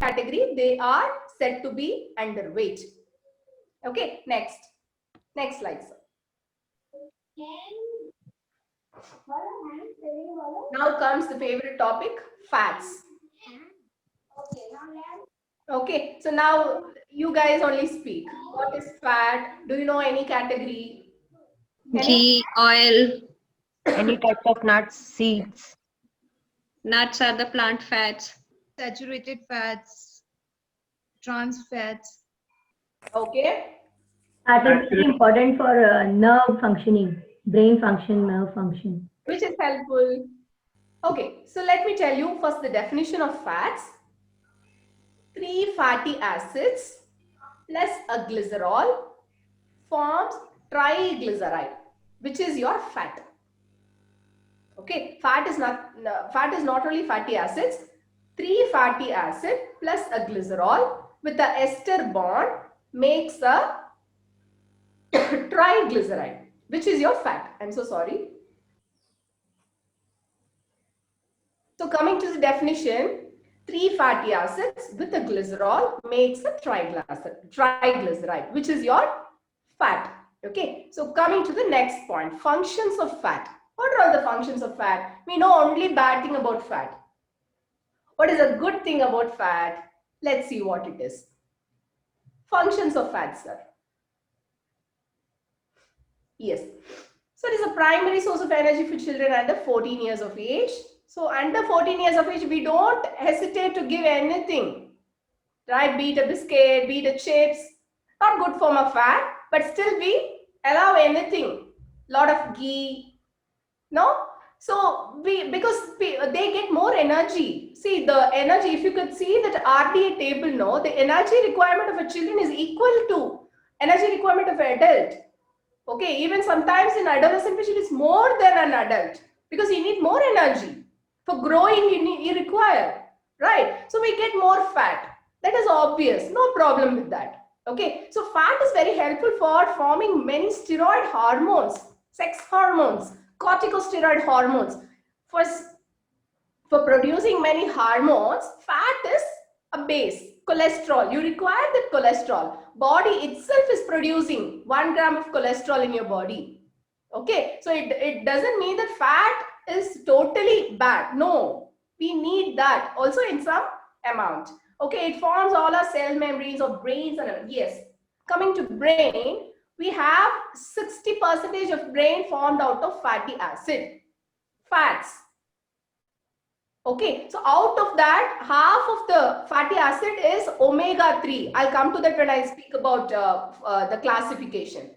category, they are said to be underweight. Okay, next slide, sir. Now comes the favorite topic, fats. Okay, so now you guys only speak. What is fat? Do you know any category? Ghee, oil, Any types of nuts, seeds. nuts are the plant fats. Saturated fats, trans fats. Okay. That is very important for nerve functioning, brain function, nerve function. Which is helpful. Okay, so let me tell you first the definition of fats. 3 fatty acids plus a glycerol forms triglyceride, which is your fat. Okay, fat is not only fatty acids. 3 fatty acid plus a glycerol with the ester bond makes a triglyceride, which is your fat. I'm so sorry. So coming to the definition, 3 fatty acids with a glycerol makes a triglyceride, which is your fat. Okay, so coming to the next point, functions of fat. What are all the functions of fat? We know only bad thing about fat. What is a good thing about fat? Let's see what it is. Functions of fat, sir. Yes. So it is a primary source of energy for children under 14 years of age. So under 14 years of age, we don't hesitate to give anything, right? Be it a biscuit, be it a chips, not good form of fat, but still we allow anything. Lot of ghee, no? So because they get more energy. See the energy, if you could see that RDA table, no, the energy requirement of a children is equal to energy requirement of an adult. Okay, even sometimes in adolescent patient is more than an adult because you need more energy. For growing, you require, right? So we get more fat. That is obvious, no problem with that. Okay, so fat is very helpful for forming many steroid hormones, sex hormones, corticosteroid hormones. For producing many hormones, fat is a base. Cholesterol, you require that cholesterol. Body itself is producing 1 gram of cholesterol in your body. Okay, so it doesn't mean that fat is totally bad. No, we need that also in some amount. Okay, it forms all our cell membranes of brains and yes. Coming to brain, we have 60% of brain formed out of fatty acid, fats. Okay, so out of that, half of the fatty acid is omega-3. I'll come to that when I speak about the classification.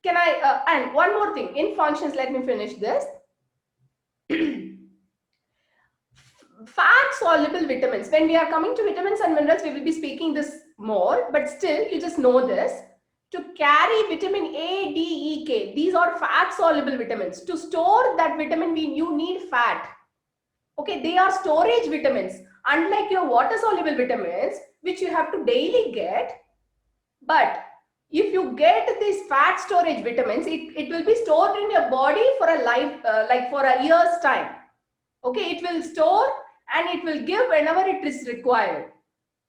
Can I, and one more thing, in functions, let me finish this. Fat soluble vitamins. When we are coming to vitamins and minerals, we will be speaking this more, but still you just know this. To carry vitamin A, D, E, K, these are fat soluble vitamins. To store that vitamin, you need fat. Okay, they are storage vitamins. Unlike your water soluble vitamins, which you have to daily get, but if you get these fat storage vitamins, it will be stored in your body for a life, like for a year's time. Okay, it will store and it will give whenever it is required.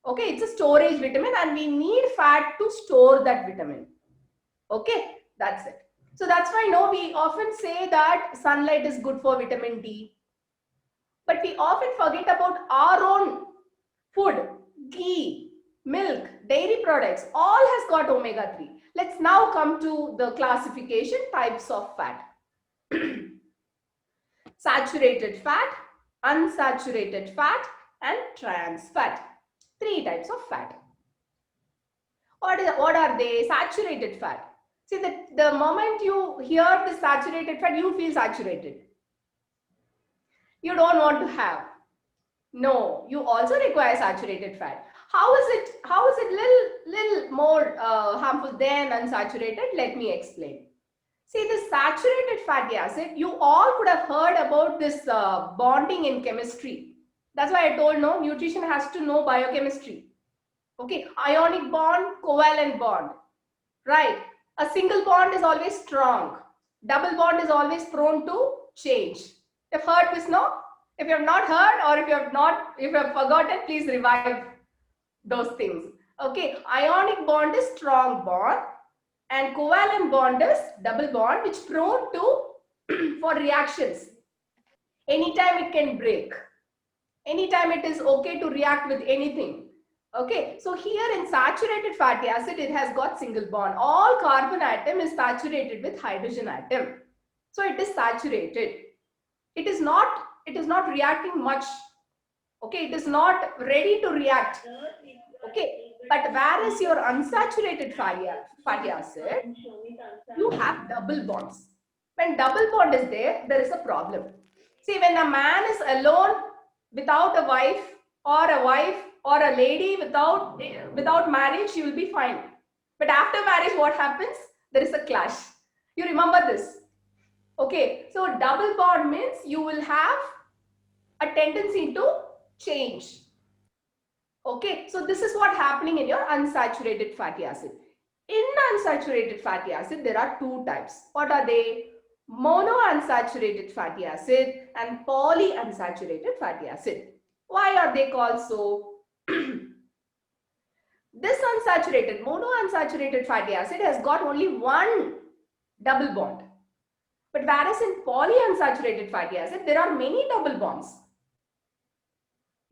Okay, it's a storage vitamin and we need fat to store that vitamin. Okay, that's it. So that's why we often say that sunlight is good for vitamin D. But we often forget about our own food, ghee, milk, dairy products, all has got omega-3. Let's now come to the classification types of fat. Saturated fat, unsaturated fat, and trans fat. 3 types of fat. What are they? Saturated fat. See, the moment you hear the saturated fat, you feel saturated. You don't want to have. No, you also require saturated fat. How is it little more harmful than unsaturated? Let me explain. See, the saturated fatty acid, you all could have heard about this bonding in chemistry. That's why I told no, nutrition has to know biochemistry. Okay, ionic bond, covalent bond, right? A single bond is always strong. Double bond is always prone to change. You've heard this, no? If you have not heard or if you have forgotten, please revive. those things. Okay, ionic bond is strong bond and covalent bond is double bond, which prone to for reactions. Anytime it can break. Anytime it is okay to react with anything. Okay, so here in saturated fatty acid, it has got single bond. All carbon atom is saturated with hydrogen atom. So it is saturated. It is not reacting much. Okay, it is not ready to react. Okay, but whereas your unsaturated fatty acid, you have double bonds. When double bond is there, there is a problem. See, when a man is alone without a wife or a lady without marriage, you will be fine. But after marriage, what happens? There is a clash. You remember this. Okay, so double bond means you will have a tendency to change. Okay, so this is what happening in your unsaturated fatty acid. In unsaturated fatty acid, there are two types. What are they? Monounsaturated fatty acid and polyunsaturated fatty acid. Why are they called so? This unsaturated, monounsaturated fatty acid has got only one double bond. But whereas in polyunsaturated fatty acid, there are many double bonds.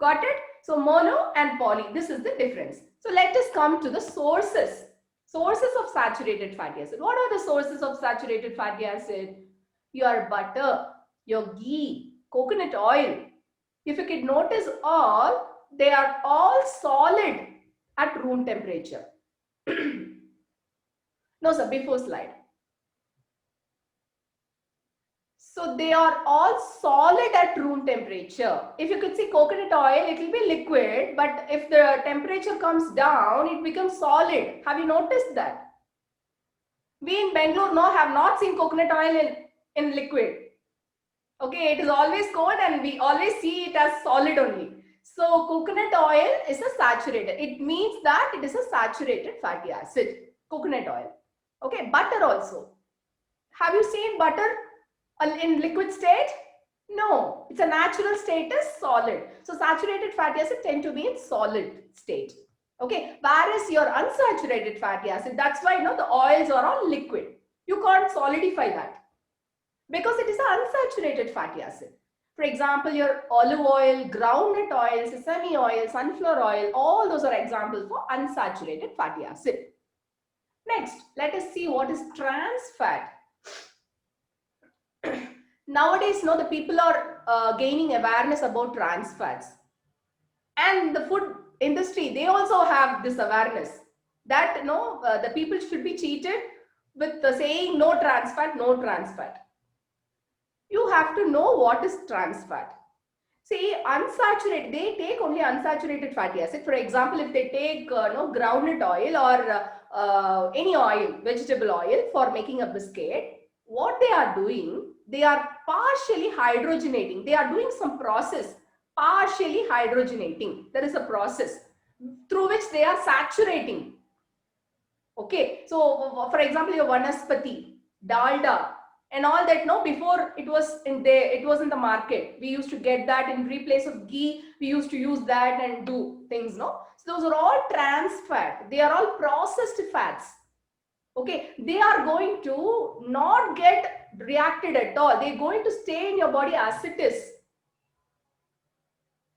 Got it? So mono and poly, this is the difference. So let us come to the sources. Sources of saturated fatty acid. What are the sources of saturated fatty acid? Your butter, your ghee, coconut oil. If you could notice all, they are all solid at room temperature. No, sir, before slide. So they are all solid at room temperature. If you could see coconut oil, it will be liquid, but if the temperature comes down, it becomes solid. Have you noticed that? We in Bangalore have not seen coconut oil in liquid. Okay, it is always cold and we always see it as solid only. So coconut oil is a saturated. It means that it is a saturated fatty acid. Coconut oil. Okay, butter also. Have you seen butter in liquid state? No, it's a natural state is solid. So saturated fatty acid tend to be in solid state. Okay, whereas your unsaturated fatty acid, that's why the oils are all liquid. You can't solidify that because it is an unsaturated fatty acid. For example, your olive oil, groundnut oil, sesame oil, sunflower oil, all those are examples for unsaturated fatty acid. Next, let us see what is trans fat. Nowadays, the people are gaining awareness about trans fats. And the food industry, they also have this awareness that the people should be cheated with saying no trans fat, no trans fat. You have to know what is trans fat. See, unsaturated, they take only unsaturated fatty acid. For example, if they take groundnut oil or any oil, vegetable oil for making a biscuit, what they are doing, they are partially hydrogenating. They are doing some process, partially hydrogenating. There is a process through which they are saturating. Okay, so for example, your vanaspati, dalda, and all that. Before it was in the market. We used to get that in replace of ghee. We used to use that and do things. So those are all trans fat. They are all processed fats. Okay, they are going to not get reacted at all. They're going to stay in your body as it is.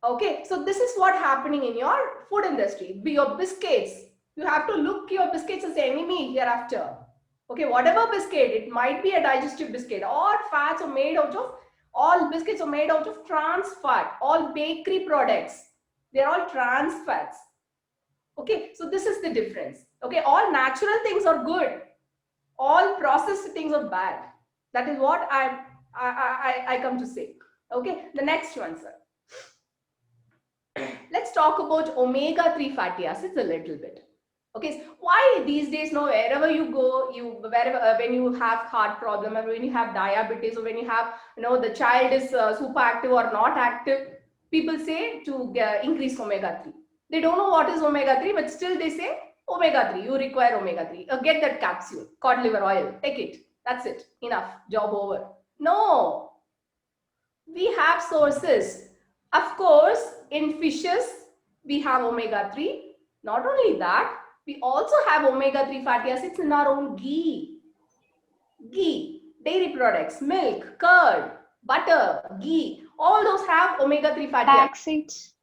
Okay, so this is what happening in your food industry. Your biscuits, you have to look your biscuits as enemy hereafter. Okay, whatever biscuit, it might be a digestive biscuit. All fats are made out of, all biscuits are made out of trans fat. All bakery products, they're all trans fats. Okay, so this is the difference. Okay, all natural things are good. All processed things are bad. That is what I come to say. Okay, the next one, sir. Let's talk about omega-3 fatty acids a little bit. Okay, so why these days, wherever you go, when you have heart problem, or when you have diabetes, or when you have, the child is super active or not active, people say to increase omega-3. They don't know what is omega-3, but still they say omega-3, you require omega-3. Get that capsule, cod liver oil, take it. That's it, enough, job over. No, we have sources. Of course, in fishes, we have omega-3. Not only that, we also have omega-3 fatty acids in our own ghee. Ghee, dairy products, milk, curd, butter, ghee, all those have omega-3 fatty acids. Flax seeds.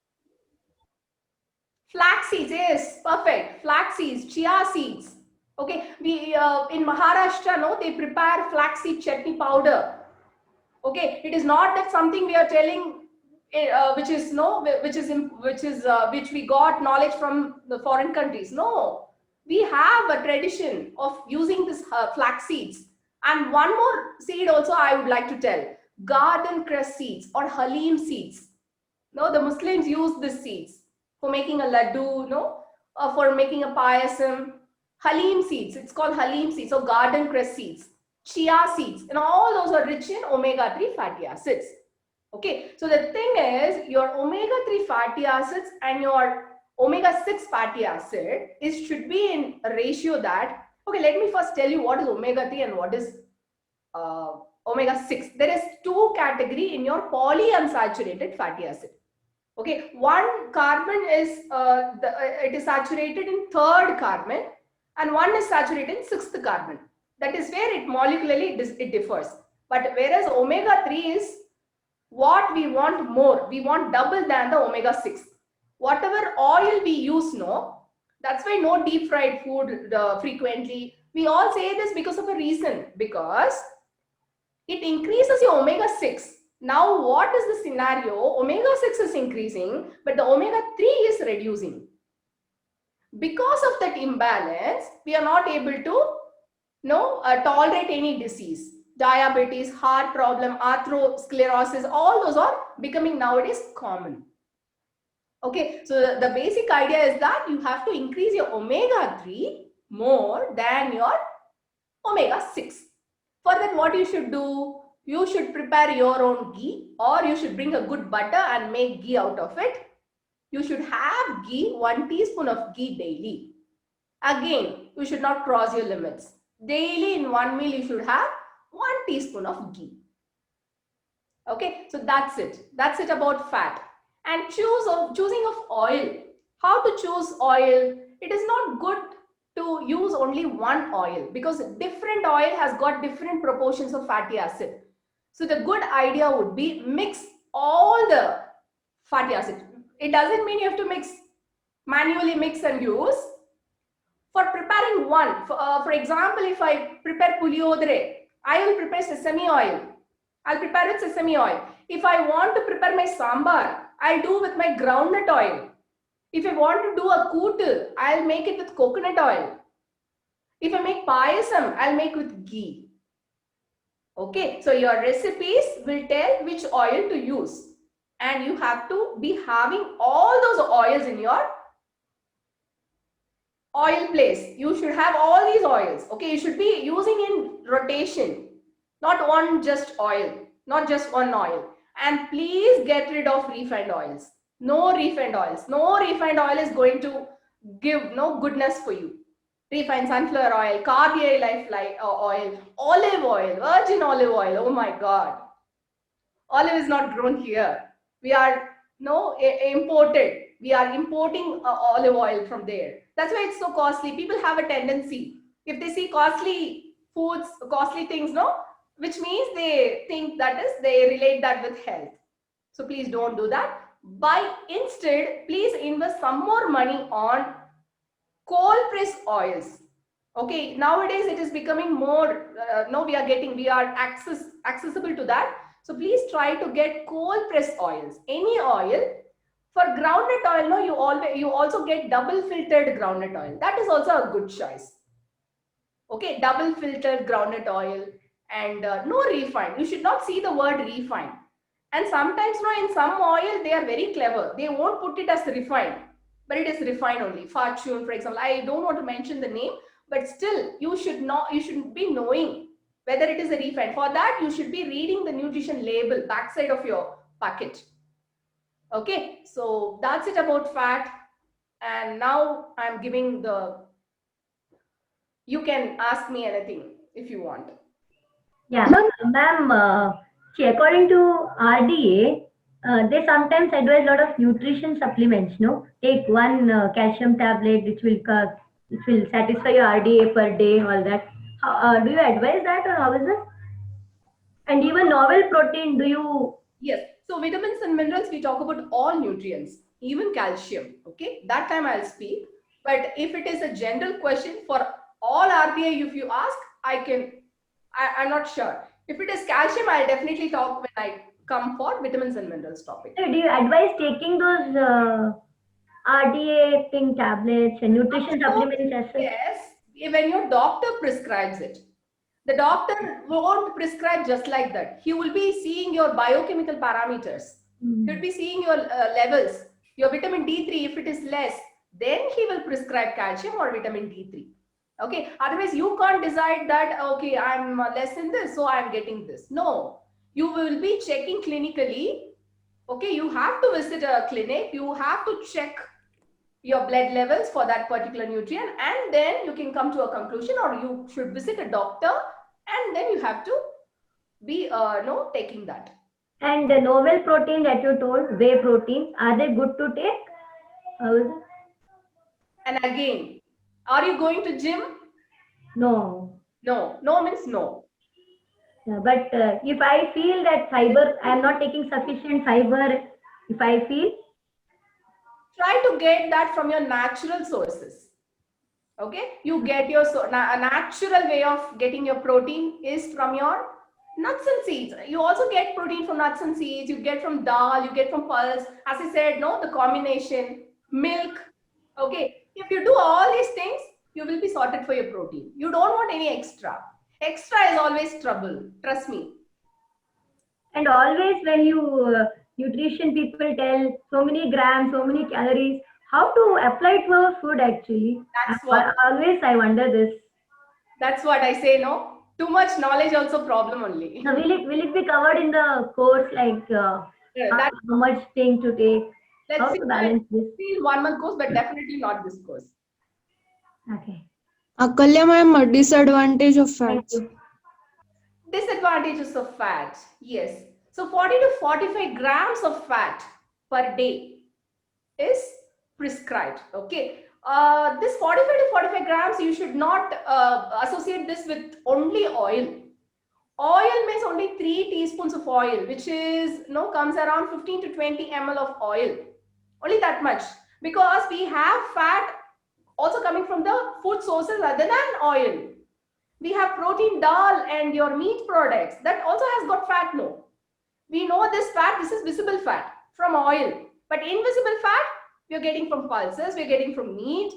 Flax seeds, yes, perfect. Flax seeds, chia seeds. Okay, we in Maharashtra, no, they prepare flaxseed chutney powder. Okay, it is not that something we are telling, which is which we got knowledge from the foreign countries. No, we have a tradition of using this flax seeds. And one more seed also I would like to tell: garden cress seeds or halim seeds. No, the Muslims use these seeds for making a laddu, no, for making a payasam. Halim seeds, it's called halim seeds, or garden cress seeds, chia seeds, and all those are rich in omega-3 fatty acids. Okay, so the thing is, your omega-3 fatty acids and your omega-6 fatty acid should be in a ratio that, okay, let me first tell you what is omega-3 and what is omega-6. There is two category in your polyunsaturated fatty acid. Okay, one carbon is it is saturated in third carbon, and one is saturated in sixth carbon. That is where it molecularly it differs. But whereas omega-3 is what we want more, we want double than the omega-6. Whatever oil we use, no, that's why no deep fried food frequently. We all say this because of a reason, because it increases your omega-6. Now, what is the scenario? Omega-6 is increasing, but the omega-3 is reducing. Because of that imbalance, we are not able to tolerate any disease. Diabetes, heart problem, atherosclerosis, all those are becoming nowadays common. Okay, so the basic idea is that you have to increase your omega-3 more than your omega-6. For that, what you should do? You should prepare your own ghee, or you should bring a good butter and make ghee out of it. You should have ghee, 1 teaspoon of ghee daily. Again, you should not cross your limits. Daily in one meal, you should have 1 teaspoon of ghee. Okay, so that's it. That's it about fat. And choosing of oil. How to choose oil? It is not good to use only one oil, because different oil has got different proportions of fatty acid. So the good idea would be mix all the fatty acid. It doesn't mean you have to manually mix and use. For preparing one, for example, if I prepare puliodre, I will prepare sesame oil. I'll prepare with sesame oil. If I want to prepare my sambar, I'll do with my groundnut oil. If I want to do a kootu, I'll make it with coconut oil. If I make payasam, I'll make with ghee. Okay, so your recipes will tell which oil to use. And you have to be having all those oils in your oil place. You should have all these oils. Okay, you should be using in rotation, not one just oil, not just one oil. And please get rid of refined oils. No refined oils. No refined oil is going to give no goodness for you. Refined sunflower oil, carbiae life oil, olive oil, virgin olive oil. Oh my God. Olive is not grown here. We are imported. We are importing olive oil from there. That's why it's so costly. People have a tendency, if they see costly foods, costly things, no, which means they think that is, they relate that with health. So please don't do that. Instead, please invest some more money on cold press oils. Okay, nowadays it is becoming more, we are accessible to that. So please try to get cold press oils, any oil. For groundnut oil, no, you also get double filtered groundnut oil. That is also a good choice. Okay, double filtered groundnut oil, and no refined. You should not see the word refined. And sometimes, in some oil, they are very clever. They won't put it as refined, but it is refined only. Fortune, for example, I don't want to mention the name, but still, you should be knowing whether it is a refined. For that, you should be reading the nutrition label, backside of your packet. Okay, so that's it about fat. And now I'm giving you can ask me anything if you want. Yeah, ma'am, according to RDA, They sometimes advise a lot of nutrition supplements. No, take one calcium tablet, which will satisfy your RDA per day. All that. Do you advise that, or how is it? And even novel protein, do you? Yes. So vitamins and minerals, we talk about all nutrients, even calcium. Okay. That time I'll speak. But if it is a general question for all RBI, if you ask, I'm not sure. If it is calcium, I'll definitely talk when I come for vitamins and minerals topic. Do you advise taking those RDA thing tablets and nutrition supplements as well? Yes. When your doctor prescribes it. The doctor won't prescribe just like that. He will be seeing your biochemical parameters. He will be seeing your levels, your vitamin D3. If it is less, then he will prescribe calcium or vitamin D3. Okay. Otherwise, you can't decide that, okay, I'm less in this, so I'm getting this. No, you will be checking clinically. Okay. You have to visit a clinic. You have to check your blood levels for that particular nutrient, and then you can come to a conclusion, or you should visit a doctor, and then you have to be taking that. And the novel protein that you told, whey protein, are they good to take? How is it? And again, are you going to gym? No. No means no. Yeah, but if I feel that fiber, I am not taking sufficient fiber, if I feel, Try to get that from your natural sources. Okay, you get your a natural way of getting your protein is from your nuts and seeds. You also get protein from nuts and seeds. You get from dal, you get from pulse. As I said, no, the combination, milk. Okay, if you do all these things, you will be sorted for your protein. You don't want any extra. Extra is always trouble. Trust me. and always when you nutrition people tell so many grams, so many calories, how to apply it to our food actually? That's what. Always I wonder this. That's what I say. No, too much knowledge also problem only. Now, will it be covered in the course, like That, how much thing to take? How let's see. to balance this? See in 1 month course, but definitely not this course. Okay. Akalya ma'am, disadvantage of Thank fats. you. Disadvantages of fat. Yes. So 40 to 45 grams of fat per day is prescribed. Okay. This 45 to 45 grams, you should not associate this with only oil. Oil means only 3 teaspoons of oil, which is comes around 15 to 20 ml of oil. Only that much, because we have fat also coming from the food sources other than oil. We have protein, dal, and your meat products that also has got fat. No, we know this fat. This is visible fat from oil, but invisible fat we are getting from pulses. We are getting from meat.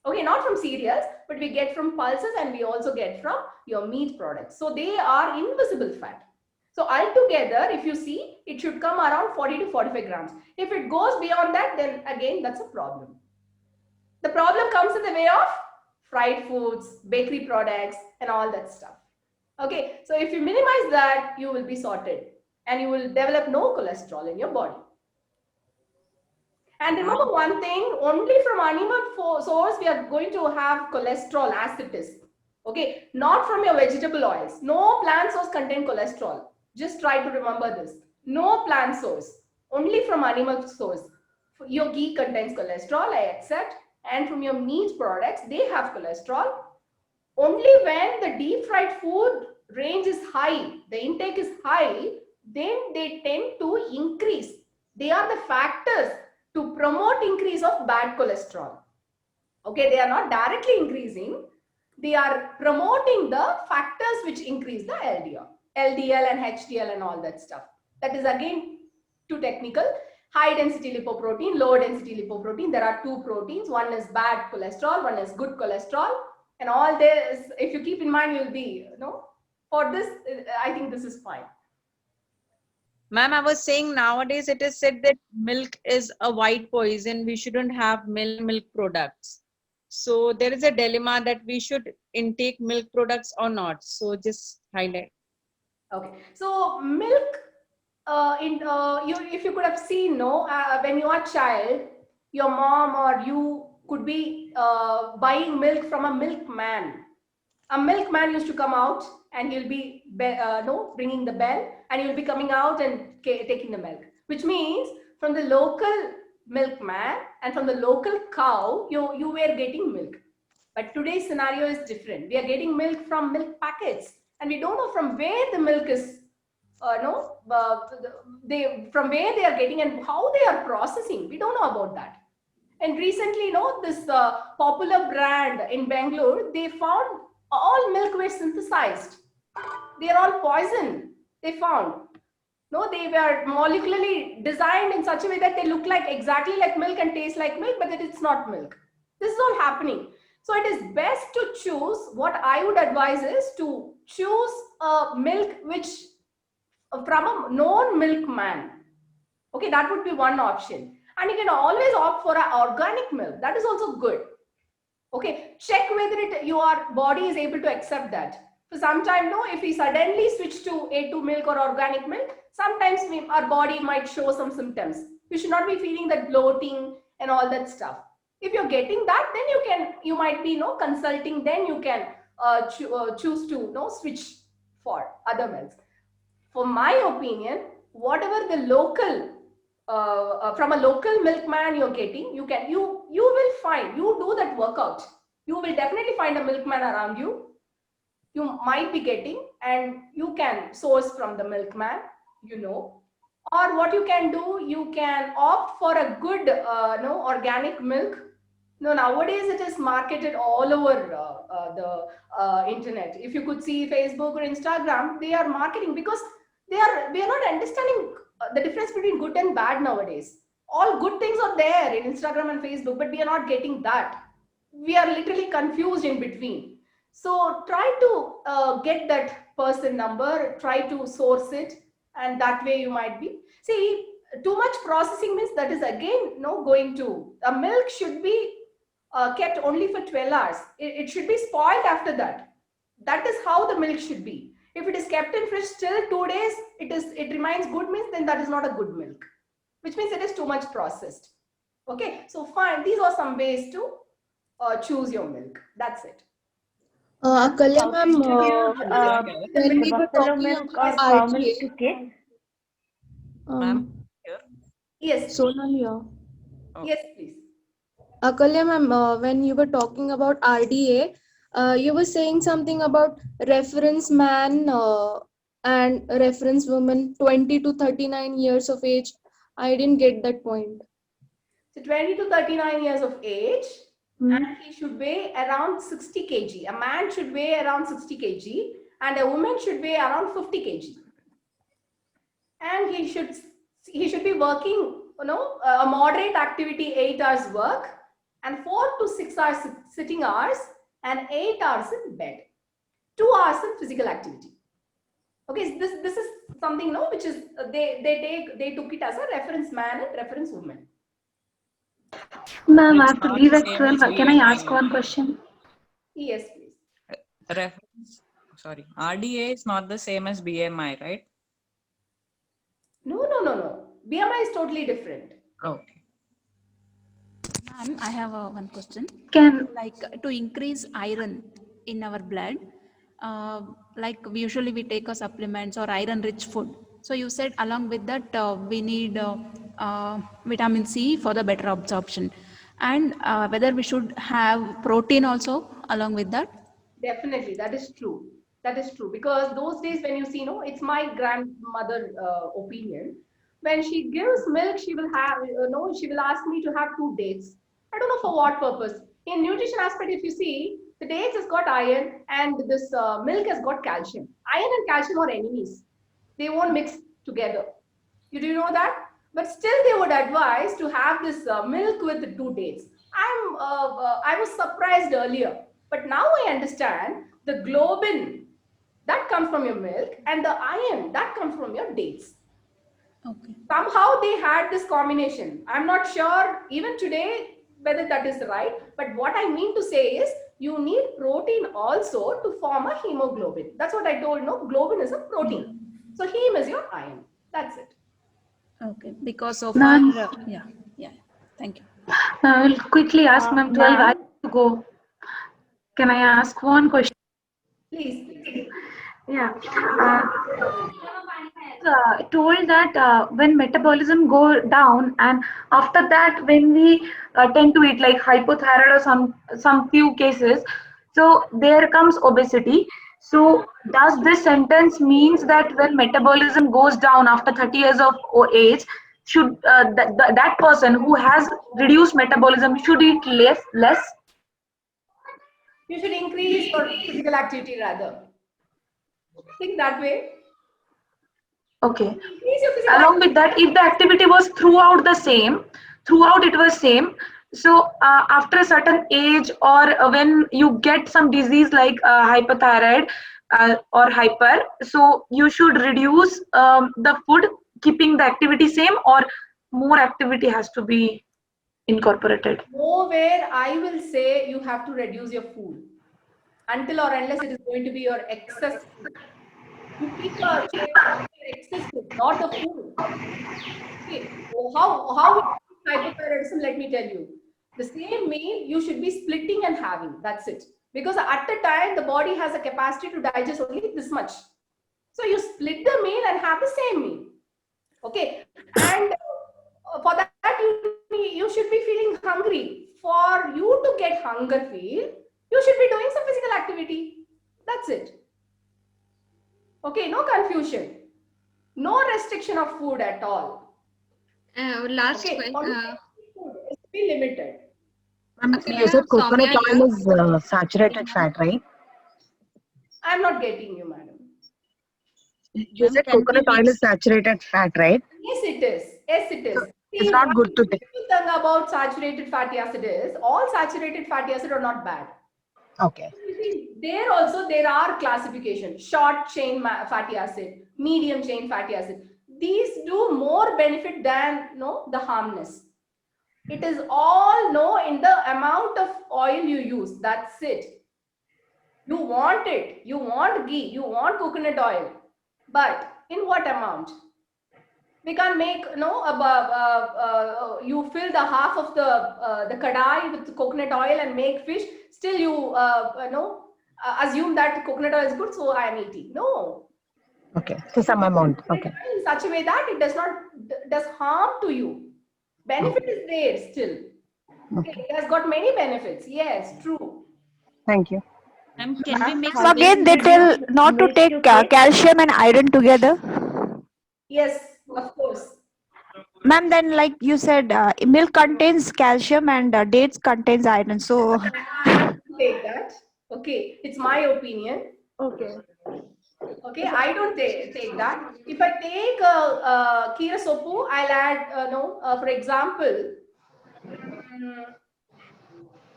Okay, not from cereals, but we get from pulses, and we also get from your meat products. So they are invisible fat. So altogether, if you see, it should come around 40 to 45 grams. If it goes beyond that, then again, that's a problem. The problem comes in the way of fried foods, bakery products, and all that stuff. Okay, so if you minimize that, you will be sorted, and you will develop no cholesterol in your body. And remember one thing, only from animal source we are going to have cholesterol as it is. Okay, not from your vegetable oils. No plant source contain cholesterol. Just try to remember this. No plant source, only from animal source. Your ghee contains cholesterol, I accept. And from your meat products, they have cholesterol. Only when the deep fried food range is high, the intake is high, then they tend to increase. They are the factors to promote increase of bad cholesterol. Okay, they are not directly increasing. They are promoting the factors which increase the LDL and HDL and all that stuff. That is again too technical. High density lipoprotein, low density lipoprotein. There are two proteins. One is bad cholesterol, one is good cholesterol. And all this, if you keep in mind, you'll be, for this, I think this is fine. Ma'am, I was saying nowadays it is said that milk is a white poison. We shouldn't have milk products. So there is a dilemma that we should intake milk products or not. So just highlight. Okay. So milk, if you could have seen, when you are a child, your mom or you could be buying milk from a milkman. A milkman used to come out and he'll be bringing the bell, and you'll be coming out and taking the milk. which means from the local milkman and from the local cow, you were getting milk. But today's scenario is different. We are getting milk from milk packets, and we don't know from where the milk is, from where they are getting and how they are processing. We don't know about that. And recently, this popular brand in Bangalore, they found all milk were synthesized. They are all poison. They found. No, they were molecularly designed in such a way that they look like exactly like milk and taste like milk, but that it's not milk. This is all happening. So it is best to choose, what I would advise is to choose a milk which from a known milkman. Okay, that would be one option. And you can always opt for an organic milk. That is also good. Okay, check whether your body is able to accept that. For some time, if we suddenly switch to A2 milk or organic milk, sometimes our body might show some symptoms. You should not be feeling that bloating and all that stuff. If you're getting that, then you might be consulting, then you can choose to switch for other milks. For my opinion, whatever the local from a local milkman you're getting, you will find, you do that workout, you will definitely find a milkman around you. You might be getting, and you can source from the milkman, or what you can do, you can opt for a good organic milk. Nowadays it is marketed all over the internet. If you could see Facebook or Instagram, they are marketing, because we are not understanding the difference between good and bad nowadays. All good things are there in Instagram and Facebook, but we are not getting that. We are literally confused in between. So try to get that person number, try to source it, and that way you might be. See, too much processing means that is again going to, a milk should be kept only for 12 hours. It should be spoiled after that. That is how the milk should be. If it is kept in fridge till 2 days, it remains good, means then that is not a good milk, which means it is too much processed. Okay, so fine. These are some ways to choose your milk. That's it. Akalya ma'am, when we were buffalo talking milk or about cow milk RDA, to kids? Ma'am, Yes, Sonal here. yes, please. Akalya ma'am, when you were talking about RDA, you were saying something about reference man and reference woman 20 to 39 years of age. I didn't get that point. So 20 to 39 years of age, and he should weigh around 60 kg. A man should weigh around 60 kg, and a woman should weigh around 50 kg. And he should be working, a moderate activity, 8 hours work, and 4 to 6 hours sitting hours, and 8 hours in bed, 2 hours in physical activity. Okay, this is something which is they took it as a reference man and reference woman. Ma'am, I It's have to not leave the at same 12. as Can I ask BMI. one question? Yes, please. Reference, sorry, RDA is not the same as BMI, right? No. BMI is totally different. Okay. Ma'am, I have one question. Can Like to increase iron in our blood, like usually we take a supplements or iron-rich food. So you said along with that we need vitamin C for the better absorption, and whether we should have protein also along with that. Definitely, that is true. That is true, because those days when you see, it's my grandmother opinion. When she gives milk, she will have, she will ask me to have 2 dates. I don't know for what purpose. In nutrition aspect, if you see, the dates has got iron and this milk has got calcium. Iron and calcium are enemies. They won't mix together. You do know that? But still they would advise to have this milk with the 2 dates. I was surprised earlier, but now I understand the globin that comes from your milk and the iron that comes from your dates. Okay. Somehow they had this combination. I'm not sure even today whether that is right, but what I mean to say is you need protein also to form a hemoglobin. That's what I told. Globin is a protein. So heme is your iron. That's it. Okay. Because so Ma'am. far, yeah. Thank you. I will quickly ask Ma'am 12. I have to go. Can I ask one question? Please. Yeah. told that when metabolism go down, and after that when we tend to eat like hypothyroid or some few cases, so there comes obesity. So does this sentence means that when metabolism goes down after 30 years of age, should that person who has reduced metabolism should eat less? You should increase your physical activity rather. Think that way. Okay. Increase your physical Along with that, if the activity was throughout it was same. So after a certain age, or when you get some disease like hypothyroid or hyper, so you should reduce the food, keeping the activity same, or more activity has to be incorporated. Nowhere I will say you have to reduce your food until or unless it is going to be your excess food. You keep your excess food, not the food. Okay. How it is hypothyroidism, let me tell you. The same meal you should be splitting and having. That's it. Because at a time the body has a capacity to digest only this much. So you split the meal and have the same meal. Okay. And for that you should be feeling hungry. For you to get hunger feel, you should be doing some physical activity. That's it. Okay, no confusion. No restriction of food at all. Last Okay, question. food is to be limited. You said coconut oil is saturated fat, right? I'm not getting you, madam. You said coconut oil is saturated fat, right? Yes, it is. Yes, it is. It's not good to take. The thing about saturated fatty acid is all saturated fatty acid are not bad. Okay. There also there are classifications: short chain fatty acid, medium chain fatty acid. These do more benefit than the harmness. It is all in the amount of oil you use. That's it. You want it. You want ghee. You want coconut oil, but in what amount? We can't make you fill the half of the kadai with coconut oil and make fish. Still you assume that coconut oil is good, so I am eating. No. Okay. So some amount. Okay. In such a way that it does harm to you. Benefit is there still. Okay. It has got many benefits. Yes, true. Thank you. Can we mix? So again, they tell not to take calcium and iron together. Yes, of course. Ma'am, then like you said, milk contains calcium and dates contains iron. So Take that. Okay, it's my opinion. okay. Okay, I don't take that. If I take kira soppu, I'll add, for example,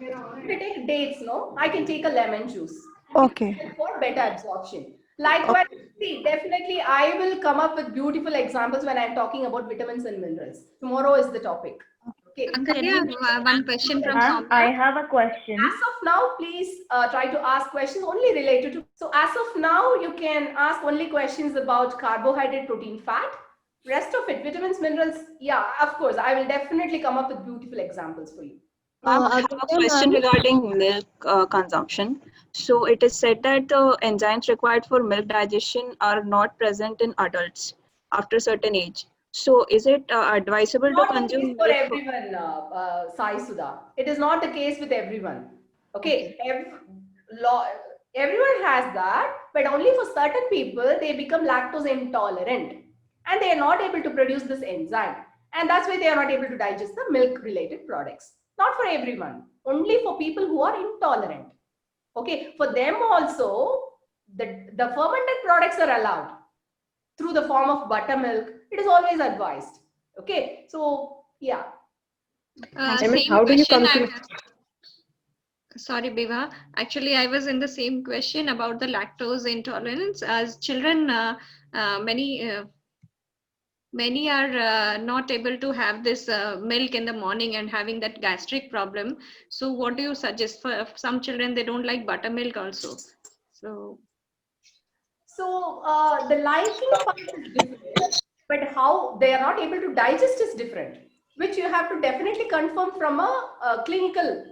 if I take dates, I can take a lemon juice. Okay. For better absorption. Likewise, see, definitely I will come up with beautiful examples when I'm talking about vitamins and minerals. Tomorrow is the topic. Okay. One question from Ma'am, I have a question. As of now, please try to ask questions only related to. So as of now, you can ask only questions about carbohydrate, protein, fat. Rest of it, vitamins, minerals. Yeah, of course, I will definitely come up with beautiful examples for you. I have a question regarding milk consumption. So it is said that the enzymes required for milk digestion are not present in adults after a certain age. So is it advisable to consume For milk? everyone, Sai Sudha. It is not the case with everyone. Okay, everyone has that, but only for certain people, they become lactose intolerant and they are not able to produce this enzyme. And that's why they are not able to digest the milk related products. Not for everyone, only for people who are intolerant. Okay, for them also, the fermented products are allowed through the form of buttermilk. It is always advised. Okay, so yeah. Same how do you question come to? Sorry, Biva. Actually, I was in the same question about the lactose intolerance. As children, many are not able to have this milk in the morning and having that gastric problem. So what do you suggest? For some children, they don't like buttermilk also. So the liking part is different, but how they are not able to digest is different, which you have to definitely confirm from a clinical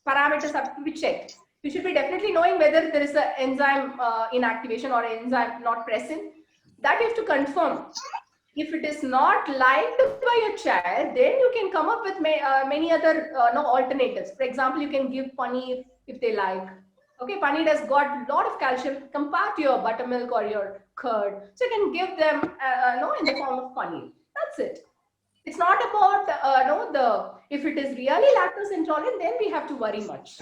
parameters have to be checked. You should be definitely knowing whether there is an enzyme inactivation or enzyme not present. That you have to confirm. If it is not liked by your child, then you can come up with many other alternatives. For example, you can give paneer if they like. Okay, paneer has got a lot of calcium compared to your buttermilk or your curd. So you can give them in the form of paneer. That's it. It's not about if it is really lactose intolerant, then we have to worry much.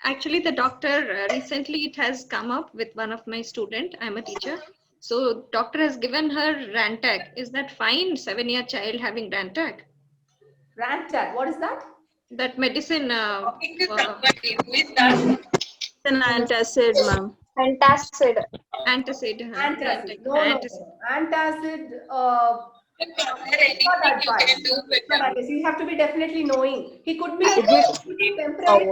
Actually, the doctor recently it has come up with one of my student. I'm a teacher. So doctor has given her Rantac. Is that fine? 7-year child having Rantac. Rantac, what is that? That medicine. Who is that? An antacid, ma'am. Antacid. Antacid. Antacid. No. Antacid. You have to be definitely knowing. He could be temporary.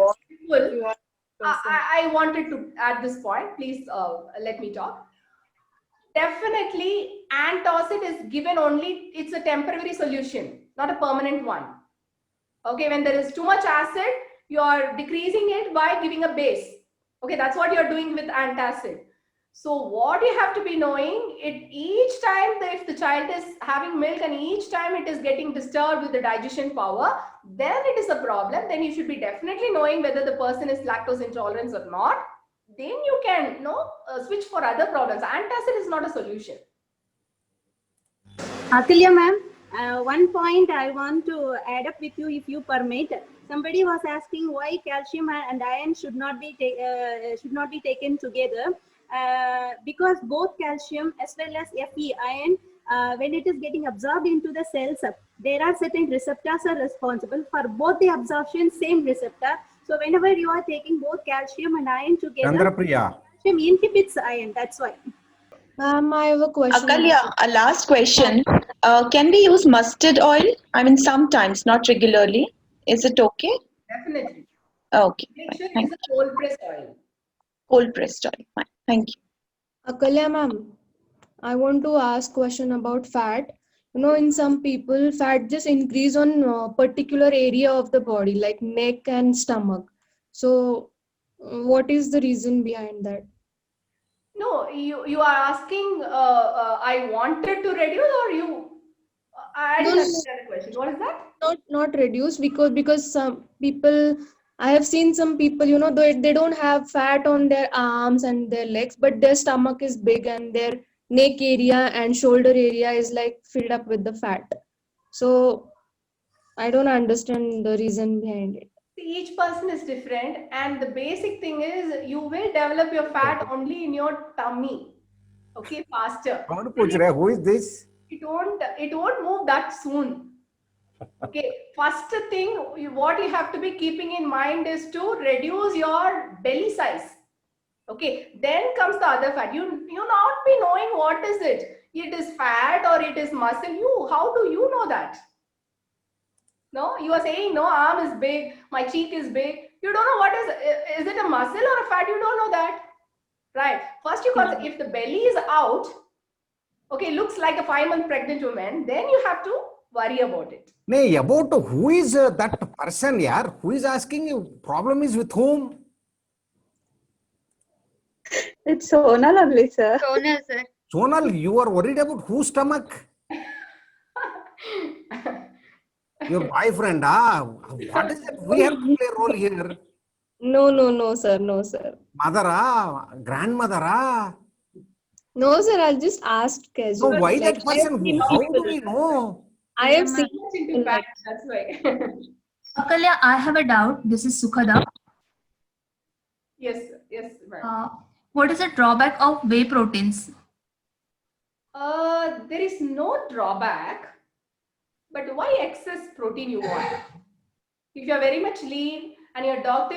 I wanted to add this point. Please let me talk. Definitely, antacid is given only, it's a temporary solution, not a permanent one. Okay, when there is too much acid, you are decreasing it by giving a base. Okay, that's what you're doing with antacid. So what you have to be knowing, each time if the child is having milk and each time it is getting disturbed with the digestion power, then it is a problem. Then you should be definitely knowing whether the person is lactose intolerant or not. Then you can switch for other problems. Antacid is not a solution. Akalya ma'am, one point I want to add up with you if you permit. Somebody was asking why calcium and iron should not be taken together. Because both calcium as well as Fe, iron, when it is getting absorbed into the cells, there are certain receptors are responsible for both the absorption, same receptor. So whenever you are taking both calcium and iron together, Chandrapriya. calcium inhibits iron. That's why. Ma'am, I have a question. Akalya, a last question. Can we use mustard oil? I mean, sometimes, not regularly. Is it okay? Definitely. Okay. Make sure Fine. it's a cold pressed oil. Cold pressed oil. Fine. Thank you. Akalya ma'am, I want to ask question about fat. In some people, fat just increase on a particular area of the body, like neck and stomach. So, what is the reason behind that? No, you are asking, I wanted to reduce or you, I didn't understand the question. What is that? Not reduce because some people, I have seen some people, they don't have fat on their arms and their legs, but their stomach is big and their neck area and shoulder area is like filled up with the fat. So I don't understand the reason behind it. Each person is different, and the basic thing is you will develop your fat only in your tummy. Okay, faster. Who is this? It won't move that soon. Okay, first thing what you have to be keeping in mind is to reduce your belly size. Okay, then comes the other fat. You not be knowing what is it. It is fat or it is muscle. How do you know that? No, you are saying no, arm is big, my cheek is big. You don't know what is it a muscle or a fat? You don't know that, right? First you got if the belly is out, okay, looks like a 5-month pregnant woman, then you have to worry about it. Nay, about who is that person, yaar? Who is asking you? Problem is with whom? It's Sonal only, sir. Sonal, sir. Sonal, you are worried about whose stomach? Your boyfriend, what is it? We have to play a role here. No, sir. No, sir. Mother, grandmother. No, sir. I'll just ask casual. So why that person? How do we know? I have seen into fat, that's why. Akalya, I have a doubt. This is Sukhada. Yes, ma'am. What is the drawback of whey proteins? There is no drawback, but why excess protein you want? If you are very much lean and your doctor,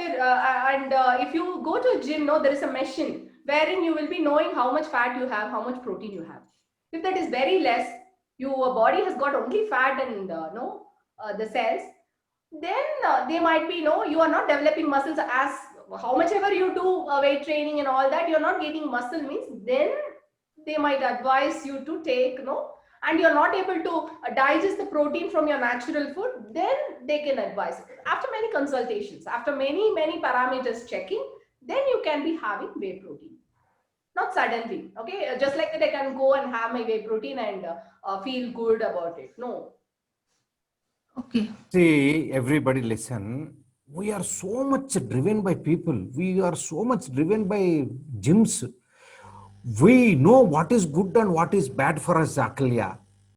if you go to a gym, there is a machine wherein you will be knowing how much fat you have, how much protein you have. If that is very less, your body has got only fat and the cells, then they might be, you are not developing muscles as how much ever you do weight training and all that, you're not getting muscle means, then they might advise you to take, and you're not able to digest the protein from your natural food, then they can advise. After many consultations, after many parameters checking, then you can be having whey protein. Not suddenly. Okay, just like that I can go and have my whey protein and feel good about it. No. Okay. See, everybody listen. We are so much driven by people. We are so much driven by gyms. We know what is good and what is bad for us, Akalya.